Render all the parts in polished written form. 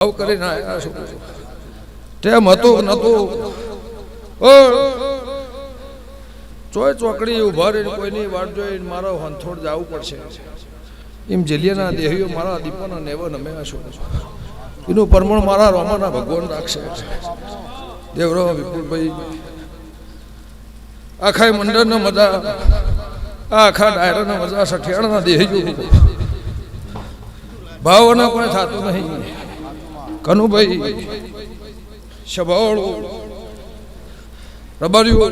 ભાવ કરીને આવ્યા છો તેમ હતું નતું ચોય ચોકડી ઉભા રહીને કોઈની વાટ જોઈને મારા હંથોડ જવું પડશે એમ જેલિયાના દેહીઓ મારા દીપોના નેવ નમ્યા છો એનું પરમણ મારા રોમાના ભગવાન રાખશે દેવરો વિપુલભાઈ આખા મંડળના મજા આખા ડાયરાના મજા સઠિયાણાના દેહીઓ ભાવના કોઈ થતું નહીં કનુભાઈ શબાવળો રબારીઓ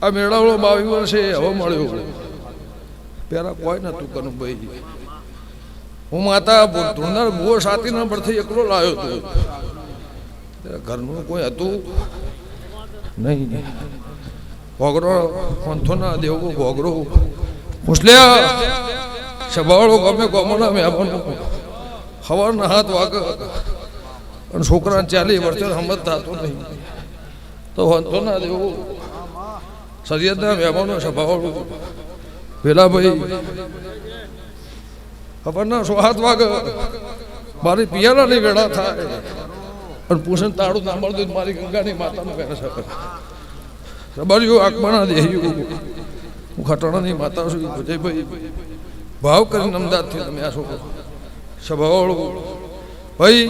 આ મેળાવડો 22 વર્ષે હવે મળ્યો પેલા કોઈ નતું કનુભાઈ હું માતા ધૂળનાર બુઓ સાતીના પરથી એકલો લાવ્યો હતો ઘરનું કોઈ હતું નહીં ભોગરો પંથોના દેવો ભોગરો પૂછલ્યા શબાવળો ગમે ગમોના મહેમાનો હવારના હાથ વાગ અને છોકરા 40 વર્ષે સમજતા હતો નહીં તો વાંધો ના દેવું સરિયદના મહેમાનો સભાવાળું પેલાભાઈ ખબરના 100 હાથ વાગ મારી પિયારાની વેળા થાય અને પૂછન તાળું ના મળતું મારી ગંગાની માતાનું વેળા છે રબારીઓ આંખમાંના દેહીઓ હું ખટાણાની માતા છું વિજયભાઈ ભાવ કરીને અમદાવાદથી તમે આ છો સભાવાળું ભાઈ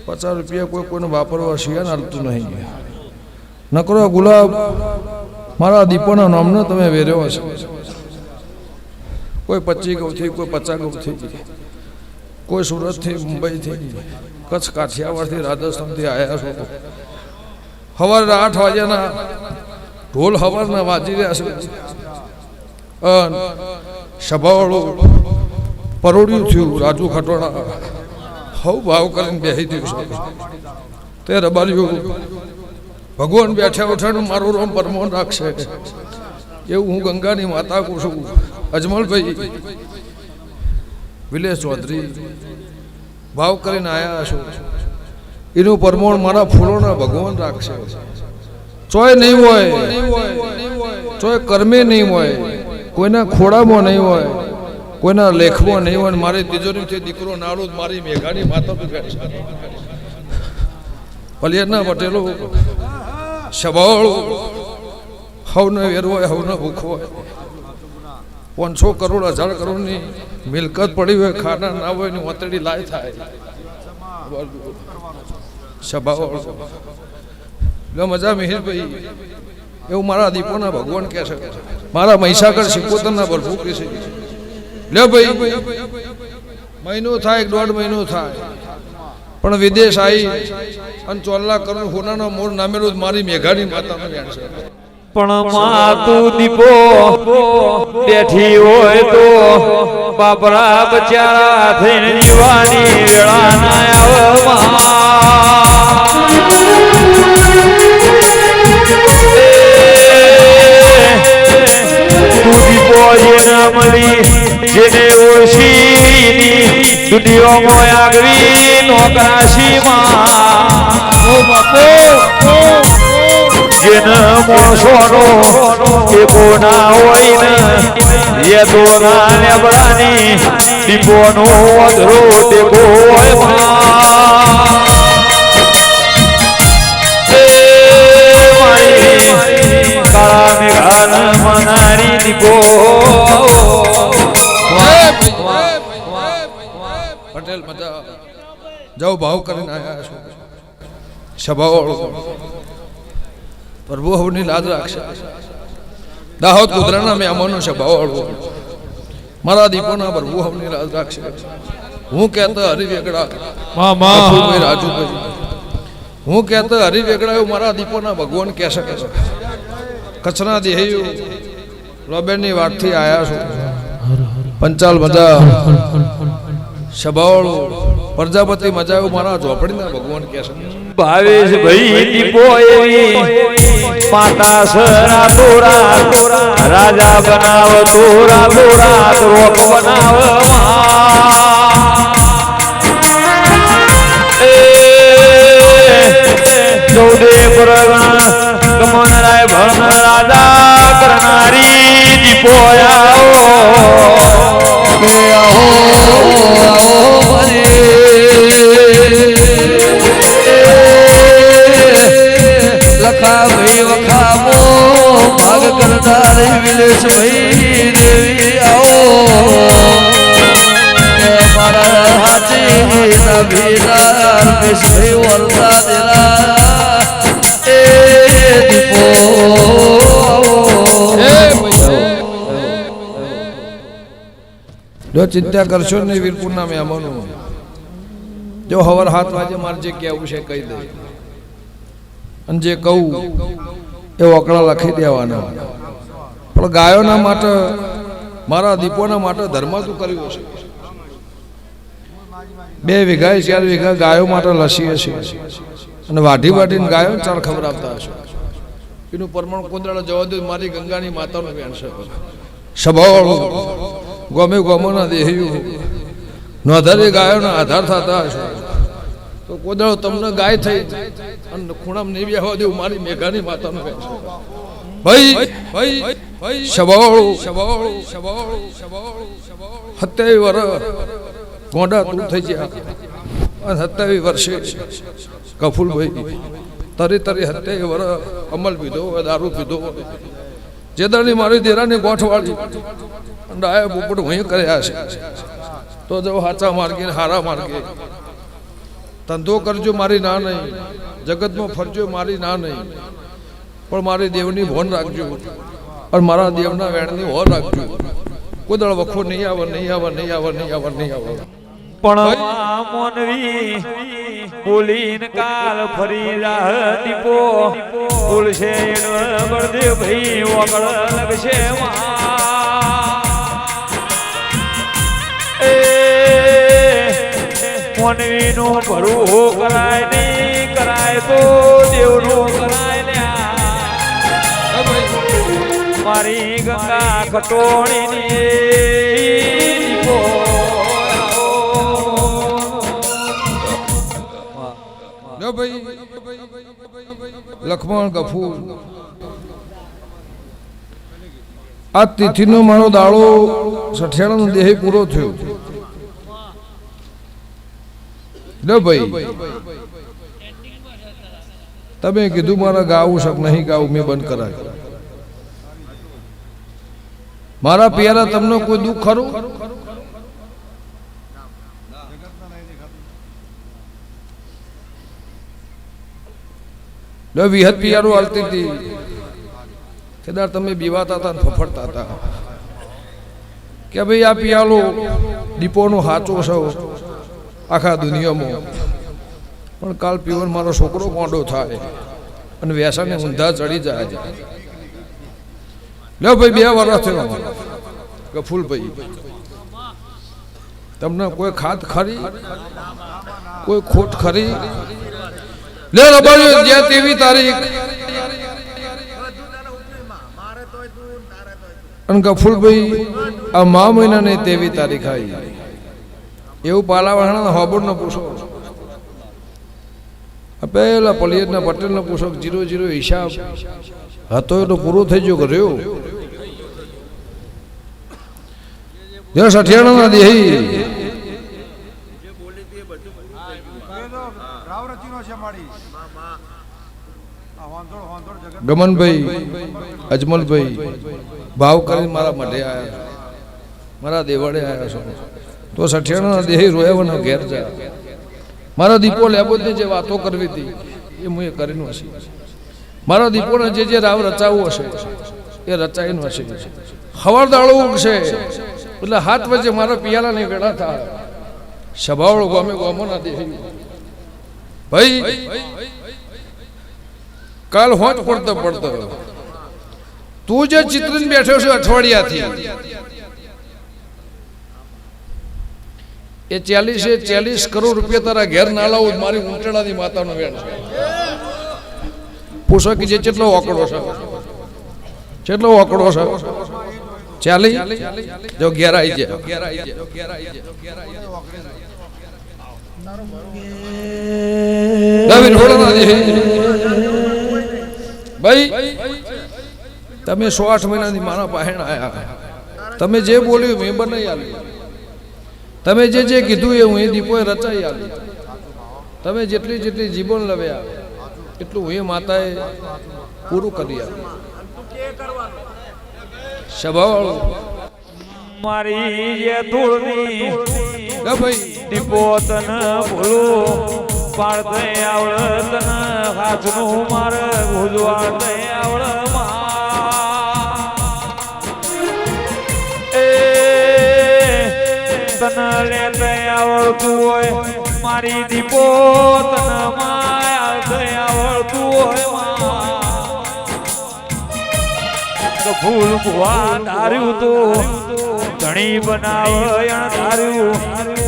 50 રૂપિયા કોઈને વાપરવા શિયાન હાલતું નહીં નકરો ગુલાબ મારા દીપોના નામનો તમે વેર્યો હશે કોઈ 25 ગૌથી કોઈ 50 ગૌથી કોઈ સુરતથી મુંબઈથી કચ્છ કાઠિયાવાડથી રાજસ્થાનથી આવ્યા છો સવારે 8 વાગ્યાના ઢોલ સવારના વાજી રહ્યા છે સભાવાળું પરોડ્યું થયું રાજુ ખટોડા હવ ભાવ કરીને બેસી થયું છે તે રબારીઓ ભગવાન બેઠા ઉઠાનું મારું રોમ પરમોન રાખશે એવું હું ગંગાની માતા કહું છું અજમલભાઈ વિલેશ ચૌધરી ભાવ કરીને આવ્યા છો એનું પરમોણ મારા ફૂલોના ભગવાન રાખશે ચોય નહીં હોય ચોય કર્મે નહીં હોય કોઈના ખોડામાં નહીં હોય કોઈના લેખમાં નહીં હોય મારી તિજોરીથી દીકરો નાળું મારી મેઘાની માતા પલિયરના પટેલો સભાવાળું હવને વેર હોય હવને ભૂખ હોય 500 કરોડ 1000 કરોડની મિલકત પડી હોય ખાના ના હોય ને ઓતડી લાય થાય સભાવાળું મજા મિહિરભાઈ એવું મારા દીપોના ભગવાન કહે છે મારા મહીસાગર સિકોતરના પ્રભુ કહે છે લે ભાઈ મહિનો થાય 1.5 મહિનો થાય પણ વિદેશ આવી અને 4 લાખ કરોડ સોનાનો મોર નામેલું મારી મેઘાની માતાનો વેણ છે પણ માતું દીપો બેઠી હોય તો બાપરા બચારા થઈને જીવાની વેળા ના જેને ઓળશીની દુનિયામાં આગવી નોકરાશીમાં ઓ બાપો જેને મોસોનો એ કોના હોય ને એ તો ગાને બરાની દીપોનો અધરો તે કોઈ કાળા મેઘાન મનારી દીપો પટેલ મજા જાઓ ભાવ કરીને આવ્યા છો સભાવાળો પ્રભુ હવની લાજ રાખશે દાહોદ કુદરાના મહેમાનો સભાવાળો મારા દીપોના પ્રભુ હવની લાજ રાખશે હું કહેતા હરિવેગડા રાજુભાઈ હું કહેતા હરિવેગડા એવું મારા દીપોના ભગવાન કહે શકે છે કચ્છના દેહીઓ રોબેનની વાટથી આવ્યા છો પંચાલ મજા સભાવાળો પ્રજાપતિ મજા એવું મારા ઝોપડીના ભગવાન કહે છે ભાવેશ ભાઈ દીપો એવી માતા સરા તોરા રાજા બનાવ તોરા તોરા રોક બનાવ ચૌદે પરગણ ગમન રાય ભણ રાજા કરનારી દીપો આવો મારા હાથી નભીદાર વિશ્વ વરદા દેલા એ દીપો જો ચિંતા કરશો નહીં વીરપુરના મહેમાનો જો હવાર 7 વાગે મારે જે કહેવું છે કહી દે અને જે કહું એ ઓકળા લખી દેવાના પણ ગાયોના માટે મારા દીપોના માટે ધર્માતું કર્યું હશે 2 વીઘા 4 વીઘા ગાયો માટે લસી હશે અને વાઢીને ગાયો ચાર ખવડાવતા હશે એનું પરમાણુ કોંદરાળો જવા દે મારી ગંગાની માતાનું વેણ છે સભાળ ગમે ગમોના દેહ્યું નોંધારી ગાયોના આધાર થતા હશે તો કોદળો તમને ગાય થઈ અને ખૂણામાં નહીં બેહવા દેવું મારી મેઘાની માતાનું વેણ છે ભાઈ સભાળ 27 વર્ષ ગોંડા તું થઈ ગયા અને 27 વર્ષે કફુલભાઈ તરી 27 વર્ષ અમલ પીધો દારૂ પીધો જેદાની મારી દેરાની ગોઠવાળી ડાયા પોપટ હું કર્યા છે તો જો હાચા માર્ગે હારા માર્ગે ધંધો કરજો મારી ના નહીં જગતમાં ફરજો મારી ના નહીં પણ મારી દેવની ભોન રાખજો અને મારા દેવના વેણની હોર રાખજો કોઈ દળ વખો નહીં આવે પણ મોનવી બોલીને કાલ ફરી રાહ દીપો બોલશે બળદેવ ભાઈ વગળ લગશે મોનવી નું ભરું કરાય નહીં કરાય તો દેવનું કરાય મારી ગંગા ખટોળીની લખમણ ગફૂર આ તિથિનો મારો દાડો સઠિયાણાનો દેહ પૂરો થયો લો ભાઈ તમે કીધું મારા ગાવું શક નહીં ગાવું મેં બંધ કરાય મારા પિયારા તમને કોઈ દુઃખ ખરું વિહત પિયારો હાલતી હતી કેદાર તમે બીવાતા હતા ફફડતા હતા કે ભાઈ આ પિયાલો દીપોનો હાચો છો આખા દુનિયામાં પણ કાલ પીવન મારો છોકરો મોડો થાય અને વેસાને ઊંધા ચડી જાય લો ભાઈ 2 વર્ષ થયો ગફુલભાઈ તમને કોઈ ખાત ખરી કોઈ ખોટ ખરી લે રબાડ્યો જ્યાં તેવી તારીખ અને ગફુલભાઈ આ મા મહિનાની 23 તારીખ આવી એવું પાલાવાળાના હોબોડનો પૂછો પેલા પલિયતના પટેલનો પૂછો 00 હિસાબ હતો એટલો પૂરો થઈ ગયો કર્યો જો સઠિયાણાના દેહી ગમનભાઈ અજમલભાઈ ભાવ કરીને મારા મઢે આવ્યા મારા દેવાડે આવ્યા છો તો સઠિયાણાના દેહી રોયાવાના ઘેર જા મારા દીપો લેબોદને જે વાતો કરવી હતી એ હું એ કરીને હશે મારા દીપોને જે રાવ રચાવવું હશે એ રચાઈનું હશે હવાર દાડો ઉગશે એટલે 7 વાગે મારા પિયાલાની વેળા થાય સભાવળો ગમે ગમોના દેહી ભાઈ કાલ હોજ પડતો તું જે ચિત્રીને બેઠો છે અઠવાડિયાથી એ 40 કરોડ રૂપિયા તારા ઘેર ના લાવું મારી ઊંટડાની માતાનો વેણ છે પૂછો કે જે કેટલો ઓકડો છે 40 જો ઘેર આવી ભાઈ તમે 108 મહિનાની મારા પહેણ આયા તમે જે બોલ્યું મેં બનાવી આલ્યું તમે જે કીધું એ હું એ દીપોએ રચાઈ આલી તમે જેટલી જીવન લવ્યા એટલું હું એ માતાએ પૂરું કરી આપ્યું સ્વભાવ મારી જે ધૂળની એ ભાઈ દીપો તન બોલું પાડતે આવડ તન હાથનું મારે ભૂજવાડતે આવડ તન લેતે આવડતું હોય મારી દીપો તન માયાતે આવડતું હોય તો ફૂલ ભુવા ધાર્યું તો ધણી ધાર્યું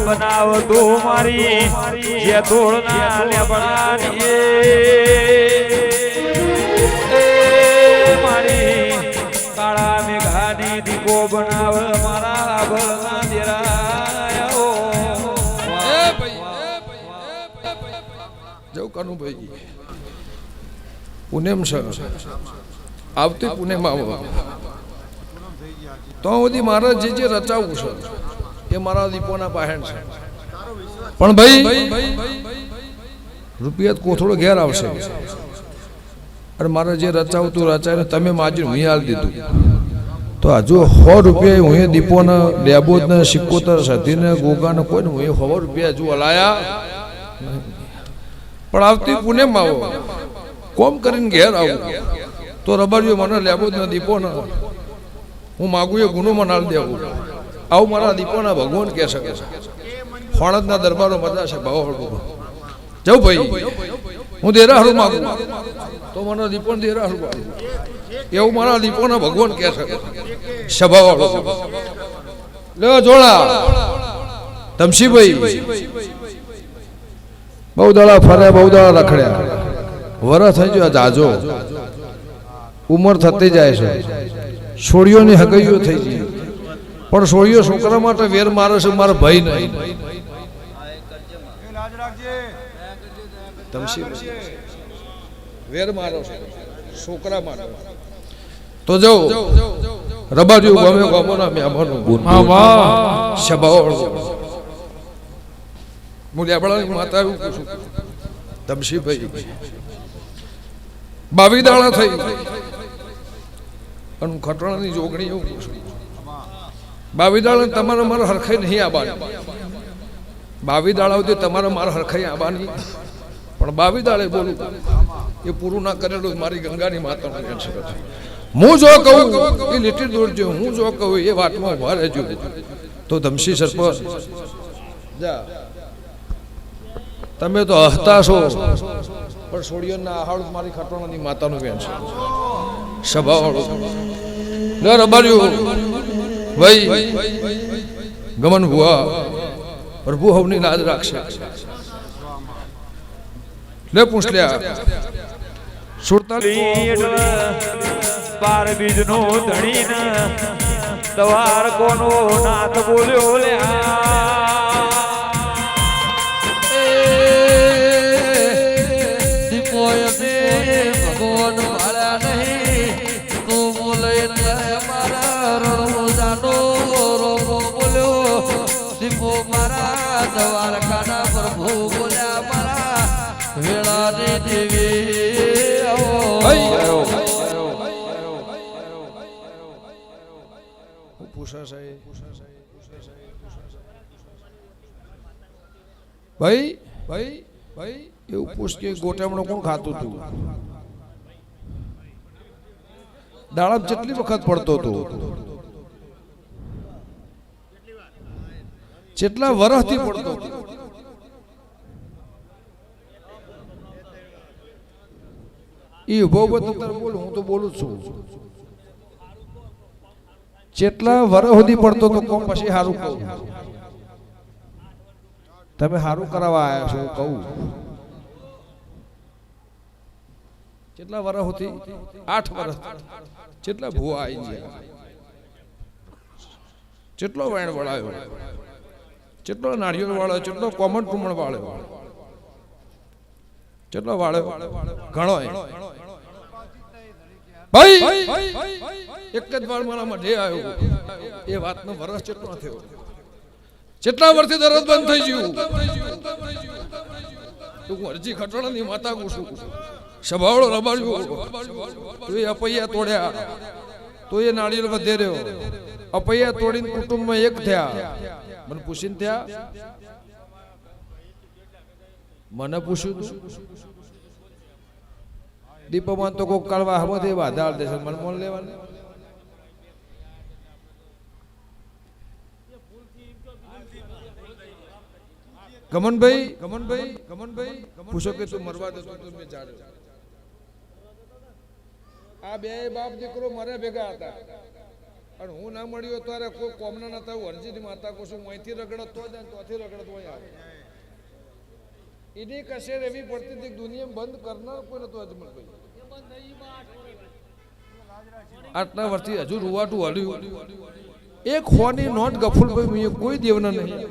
બનાવ તો મારી જે તોડના લેબડાની મારી કાળા મેઘાની દીકો બનાવ મારા ભલના દેરાયો જવું કાનુભાઈ પુનેમ સર આવતી પુનેમાં તો સુધી મારે જે રચાવું છે એ મારા દીપોના પાહેણ છે પણ ભાઈ રૂપિયા કોથળો ઘેર આવશે અને મારે જે રચાવતું રચાય તમે માજી હું હાલ દીધું તો હજુ 100 રૂપિયા હું દીપોને લેબોદને 77 સધીને ગોગાને કોઈને હું 100 રૂપિયા હજુ હલાયા પણ આવતી પુનેમાં આવો કોમ કરીને ઘેર આવું તો રબારીઓ મને લેબોદને દીપોને હું માગું એ ગુનો મનાલ દેવું આવું મારા દીપોના ભગવાન કહે શકે છે ફોણદના દરબારો મજા છે ભાવ જવું ભાઈ હું દેરાહરું માગું તો મને દીપોને દેરાહરું માગું એવું મારા દીપોના ભગવાન કહે શકે સભાવાળો લે જોડા તમશીભાઈ બહુ દાડા ફર્યા બહુ દાડા રખડ્યા વરસ થઈ ગયો જાજો ઉંમર થતી જાય છે છોડીઓની હગઈઓ થઈ ગઈ પણ છોડીઓ છોકરા માટે વેર મારે છે મારા ભાઈ નહીં વેર મારો છોકરા માટે તો જો રબારીઓ ગમે ગમોના મહેમાનો સભાવાળો હું લેબડાની માતા એવું પૂછું તમશીભાઈ 22 દાડા થઈ અને ખટણાની જોગણી એવું પૂછું 22 દાડા તમારે મારે હરખાઈ નહીં આવવાની 22 દાડા સુધી તમારે મારે હરખાઈ આવવાની પણ 22 દાડે બોલું એ પૂરું ના કરેલું મારી ગંગાની માતાનું કેન્સર છે હું જો કહું એ લીટી દોડજો હું જો કહું એ વાતમાં ઉભા રહેજો તો ધમશી સરપંચ જા તમે તો હસતા છો પણ છોડીઓના આહાડું મારી ખટોણાની માતાનું બેન છે સભાવાળો લે રબારીઓ ભાઈ ગમન ભુવા પ્રભુ હવની લાજ રાખશે લે પૂછ લ્યા 47 બાર બીજનો ધણીને તવાર કોનો નાથ બોલ્યો લ્યા ભગવાન માળ્યા નહીં તું બોલે મારા રણુજાનો રોગો બોલ્યો દીપો મારા દ્વારકાના પ્રભુ બોલ્યા મારા વેળાની દેવી ભાઈ ભાઈ ભાઈ એવું પૂછ કે ગોટામણો કોણ ખાતું હતું દાડા જેટલી વખત પડતો હતો જેટલા વર્ષથી પડતો હતો એ ઉભો બોલું હું તો બોલું છું જેટલા વર્ષ સુધી પડતો તો કોમ પછી સારું કહું તમે સારું કરાવવા આવ્યા છો કહું કેટલા વર્ષ હતી 8 વર્ષ કેટલા ભૂવા આવી ગયા જેટલો વેણ વળાયો જેટલો નાળિયેર વાળો જેટલો કોમન ટુમણ વાળ્યો જેટલો વાળ્યો ઘણો ભાઈ એક જ વાર મારા મઢે આવ્યો એ વાતનો વરસ જેટલો થયો જેટલા વર્ષથી દરદ બંધ થઈ ગયું તું અરજી ખટોણાની માતા કુશું સભાવડો રબાડ્યો તો એ અપૈયા તોડ્યા તો એ નાળિયેર વધે રહ્યો અપૈયા તોડીને કુટુંબમાં એક થયા મને પૂછીને ત્યાં મને પૂછ્યું તું દીપમાન તો કોક કાળવા હમથી વાધાર દેશે મને મોન લેવાનું ગમનભાઈ પૂછો કે તું મરવા દેતો તો મેં જાડ્યો આ બે બાપ દીકરો મરે ભેગા હતા અને હું ના મળ્યો ત્યારે કોઈ કોમના નતા હરજીની માતા કોશું અહીંથી રગડત તો જાય તોથી રગડત હોય આવે એની કશેર એવી પડતી હતી દુનિયા બંધ કરનાર કોઈ નતો અજમલભાઈ આટલા વર્ષથી હજુ રૂવાટું હલ્યું એક હોની નોટ ગફુરભાઈ મેં કોઈ દેવના નહીં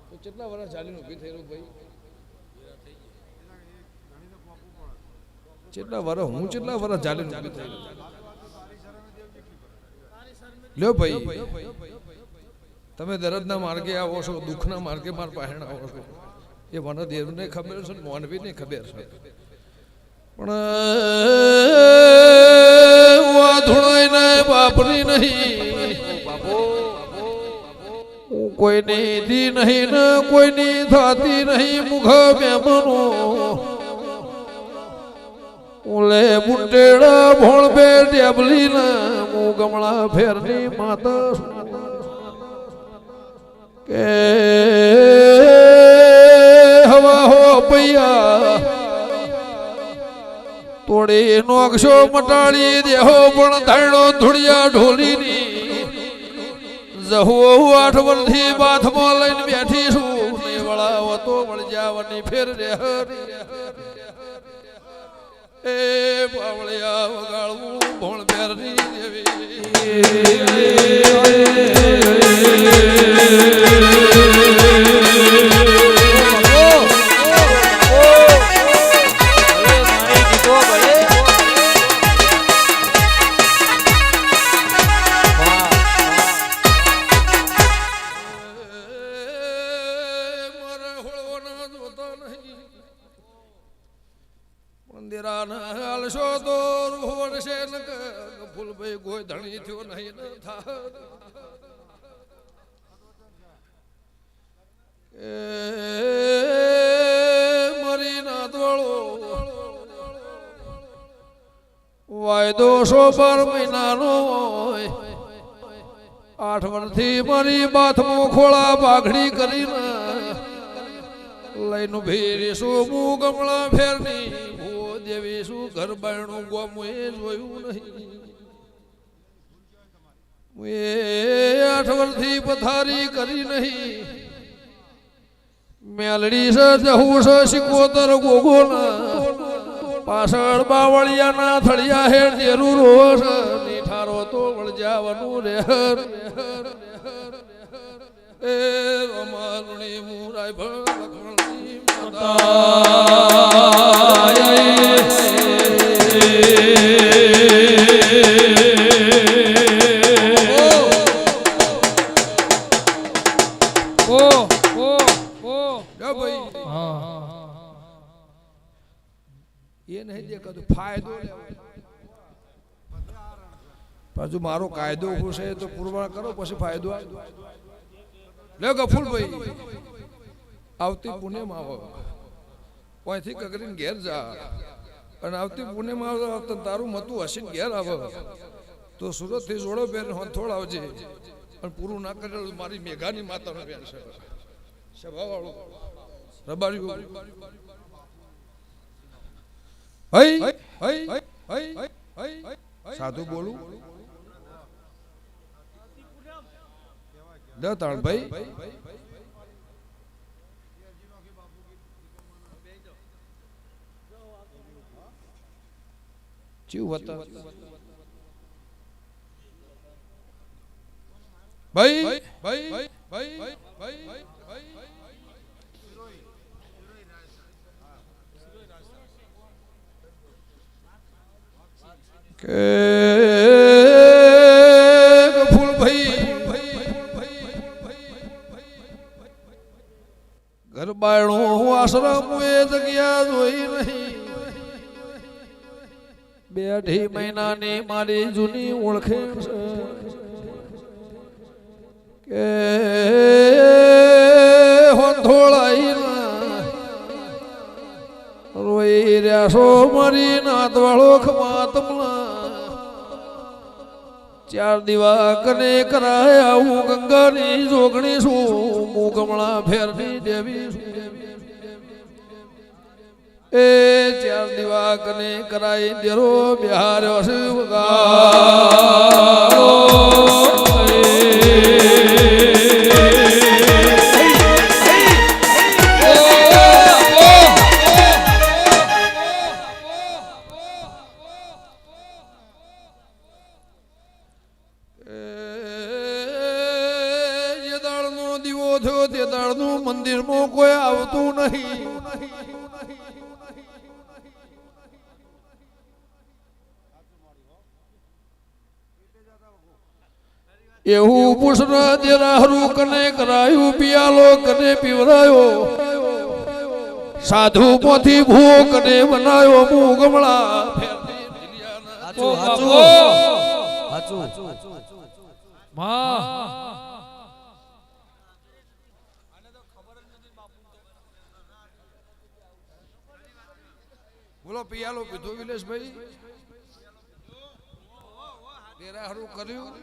તો કેટલા વર્ષ ચાલીને ઊભી થઈ રહ્યું ભાઈ કેટલા વર્ષ હું કેટલા વર્ષ ચાલીને ઊભી થઈ રહ્યું લ્યો ભાઈ તમે દરદના માર્ગે આવો છો દુઃખના માર્ગે માર પાસે આવો છો એ મને દેવને ખબર છે મોનવીને ખબર છે પણ વાધુણાઈને બાપની નહીં કોઈની દી નહીં ને કોઈની થાતી નહીં મુખ મેમનો ઓલે મુંટેડા ભોળ બે ડેબલી ના હું ગમણા ફેરની માતા કે હવા હો પૈયા તોડી નોકશો મટાડી દેહો પણ ધરણો ધૂળિયા ઢોલીની જહુ 8 વર્ષથી બાથમાં લઈને બેઠી છું ને વળાવો તો વળી જાવની ફેર રે એ બાવળિયા વગાડવું ભોળ ફેરની દેવી હાલશો તો વળશે ન ફૂલભાઈ કોઈ ધણી થયો નહીં ન થા મરી ના દોળો વાયદો 12 મહિનાનો 8 વર્ષથી મારી બાથમાં ખોળા બાઘડી કરીને લઈને ભેરી શું હું ગમણા ફેરની દેવી શું ઘર બાયણું ગોમું એ જોયું નહીં એ 8 વર્ષથી પથારી કરી નહીં મેલડી છે જહું છે સિકોતર ગોગોના પાછળ બાવળિયાના થળિયા હેઠ દેરું રોષ નીઠારો તો વળજાવાનું રે એ રમાલણી મુરાય ભળની એ નહીં દેખાતું ફાયદો પાછું મારો કાયદો છે તો પુરવાર કરો પછી ફાયદો લે ગફુરભાઈ આવતી પુણેમાં આવો અહીંથી કગરીને ઘેર જા અને આવતી પુણેમાં આવતા તારું મતું હસીને ઘેર આવે તો સુરતથી જોડો બેન હંથોડ આવજે અને પૂરું ના કરેલું મારી મેઘાની માતાનો બેન છે સભાવાળું રબાડ્યું સાધુ બોલું દતાળ ભાઈ ચીવ હતા ભાઈ ભાઈ ભાઈ ભાઈ કે ફૂલ ભાઈ ઘર બાયણું આશ્રમ એ જગ્યા જોઈ નહીં 2.5 મહિનાની મારી જૂની ઓળખે કે હોંધોળાઈ રોઈ રહ્યા છો મારી નાત વાળો ખમા તમલા ચાર દીવા કને કરાય આવું ગંગાની જોગણી છું હું કમળા ફેરની દેવી છું એ ચાર દીવા કને કરાય દેરો બિહાર્યો શિવગાળો તે દાળનું મંદિરમાં કોઈ આવતું નહીં એવું પૂછના દેરાહરું કને કરાયું પિયાલો કને પીવરાયો સાધુ પોથી ભૂ કને બનાયો હું ગમળા બોલો પિયાલો પીધો વિલેશભાઈ દેરાહરું કર્યું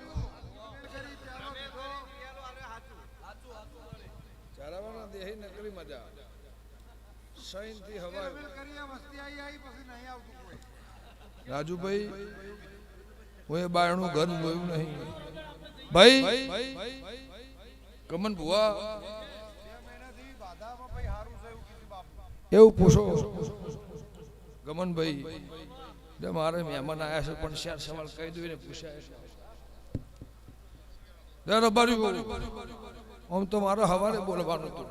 ચારાવાના દેહી નકરી મજા સૈનથી હવા રાજુભાઈ હું એ બાયણું ઘર જોયું નહીં ભાઈ કમન ભુવા એવું પૂછો ગમનભાઈ મારે મહેમાન આવ્યા છે પણ ચાર સવાલ કહી દઉં ને પૂછાય આમ તો મારે હવારે બોલવાનું હતું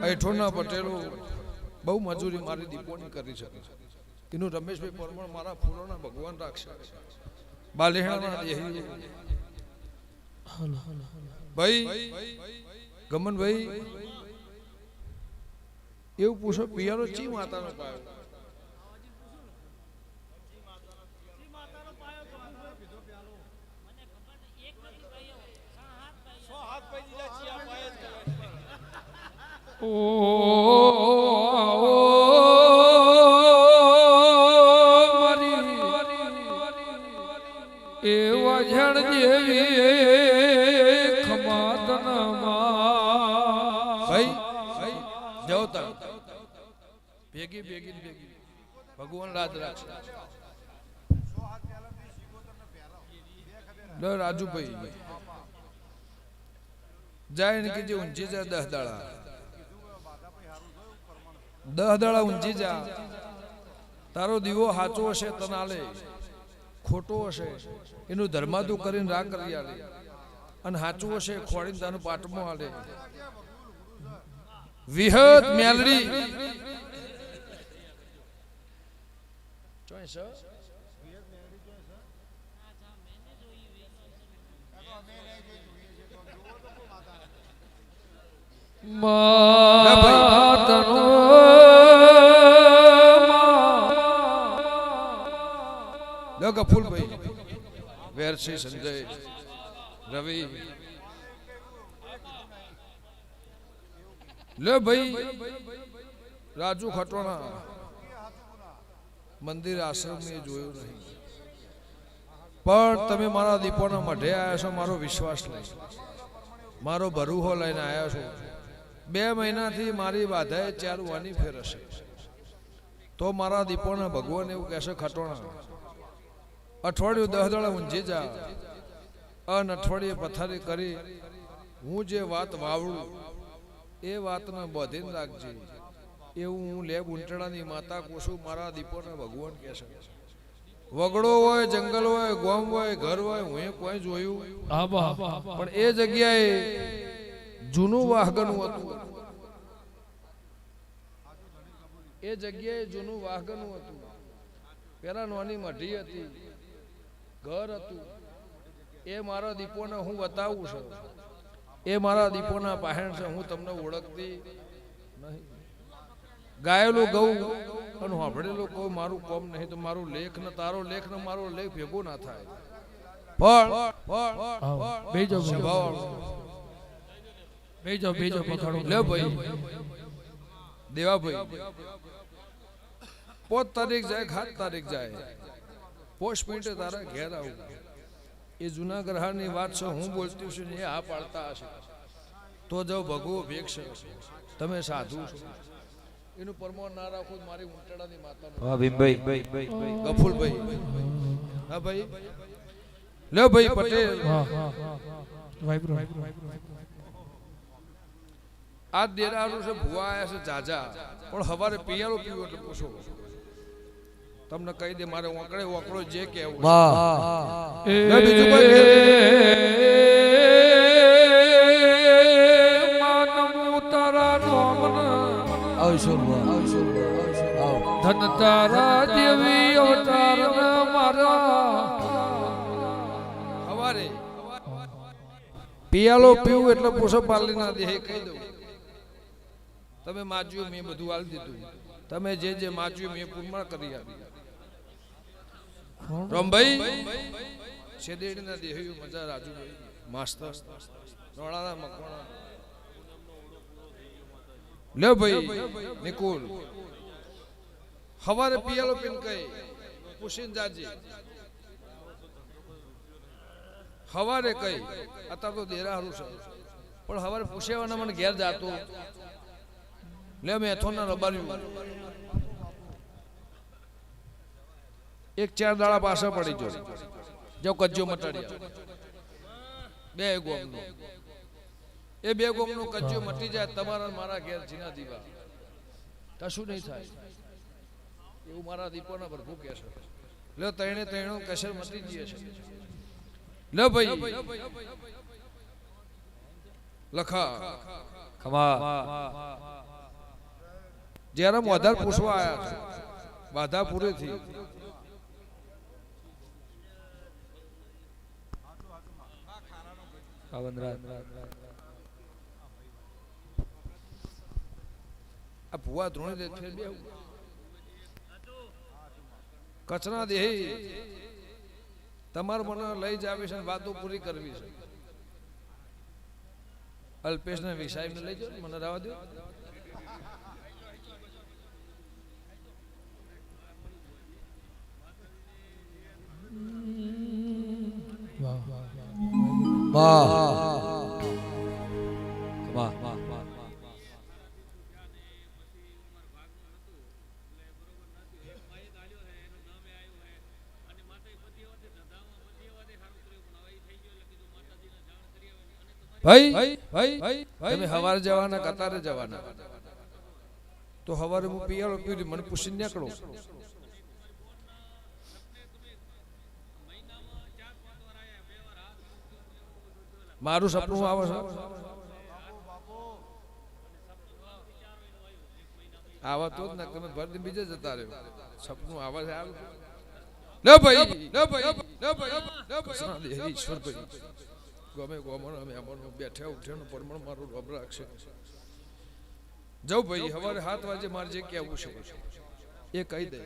અઠોના પટેલો બહુ મજૂરી મારી દીપોની કરી શકે એનું રમેશભાઈ પરમાર મારા ફૂલોના ભગવાન રાખશે બાલેહાના ભાઈ ગમનભાઈ એવું પૂછો પિયાનો ચી માતાનો પાયો એવા જણ જેવી ખમાતનમાં ભાઈ જાઓ તા ભેગી ભગવાન રાજ રાખશે રાજુભાઈ જાય ને કે જે ઊંચી જાય 10 દાડા 10 દાડા ઊંચી જા તારો દીવો સાચો હશે તનાલે ખોટો હશે એનું ધર્માદુ કરીને રાગ કરી આલે અને સાચું હશે ખોડીને તાનું પાટમાં આલે વિહત મેલડી ચોઈસ ફૂલભાઈ વેરસી સંજય રવિ લે ભાઈ રાજુ ખટોણા મંદિર આશ્રમ ને જોયું નહીં પણ તમે મારા દીપોના મઢે આવ્યા છો મારો વિશ્વાસ લઈ મારો ભરૂહો લઈને આવ્યા છો 2 મહિનાથી મારી બાધાએ ચારવાની ફેર હશે તો મારા દીપોના ભગવાન એવું કહેશે ખટોણા અઠવાડિયું 10 દાડા ઊંઝી જા અન અઠવાડિયે પથારી કરી હું જે વાત વાવડું એ વાતને બધીને રાખજે એવું હું લેબ ઉંટડાની માતા કોશું મારા દીપોના ભગવાન કહેશે વગડો હોય જંગલ હોય ગોમ હોય ઘર હોય હું કોઈ જોયું પણ એ જગ્યાએ જૂનું વાહગનું હતું એ જગ્યાએ જૂનું વાહગનું હતું પેલા નાની મઢી હતી ઘર હતું એ મારા દીપોને હું બતાવું છું એ મારા દીપોના પહેણ છે હું તમને ઓળખતી નહીં ગાયેલું ગૌ અને સાંભળેલું કહું મારું કોમ નહીં તો મારું લેખ ને તારો લેખ ને મારો લેખ ભેગો ના થાય બેજો પકડો લે ભાઈ દેવાભાઈ 5 તારીખ જાય 7 તારીખ જાય પોસ્ટ મિનિટે તારા ઘેર આવું એ જૂના ગ્રહાની વાત છે હું બોલતી છું ને એ આ પાડતા હશે તો જો ભગવો ભેક્ષ તમે સાધુ છો એનું પરમાણ ના રાખો મારી ઉંટડાની માતાનું હા ભીમભાઈ ગફુલભાઈ હા ભાઈ લે ભાઈ પટેલ આ દેરાનું છે ભુવા આયા છે જાજા પણ હવારે પિયારો પીવો એટલે પૂછો તમને કહી દે મારે ઓકળો જે કહેવું બીજું કોઈ ધન તારા દેવી અવતાર મારા હવારે પિયાલો પીવું એટલે પૂછો પાલી ના દે કહી દઉં તમે માજ્યું મેં બધું આલી દીધું તમે જે માજ્યું મેં પૂર્ણ કરી આપી રમભાઈ શેદેડીના દેહ્યું મજા રાજુભાઈ માસ્તર રોણાના મકવાણા લે ભાઈ નિકુલ હવારે પિયાલો પીન કઈ પૂછીને જાજે હવારે કઈ અત્યારે તો દેરા હારું છે પણ હવારે પૂછેવાના મને ઘેર જાતો લે મેથોના રબાર્યું એક 4 દાડા પાછા પડી જો કજ્જો મટાડ્યા 2 ગોમનો એ 2 ગોમનો કજ્જો મટી જાય તમારા મારા ઘેર જીના દીવા કશું નહીં થાય એવું મારા દીપોના પ્રભુ કહે છે લે ત્રણેય કસર મટી જઈએ છે લે ભાઈ લખા ખમા જ્યારે વધારે પૂછવા આયા છે બાધા પૂરેથી આ ભુવા ધ્રોણી દે ફેર બે કચરા દે તમારે મને લઈ જાવી છે વાતો પૂરી કરવી છે અલ્પેશને વિષયને લઈ જાઓ મને રાવા દો ભાઈ તમે હવારે જવાના કતારે જવાના તો હવારે હું પિયાળો પીવી મને પૂછીને નીકળો મારું સપનું આવે છે આવા તો જ ના તમે ભરતી બીજે જતા રહ્યો સપનું આવે છે લે ભાઈ ઈશ્વર ભાઈ ગમે ગોમણ અમે અમારું બેઠા ઉઠ્યાનું પરમણ મારું રબ રાખશે જાઉં ભાઈ સવારે 7 વાગે મારે જે કહેવું છે એ કહી દે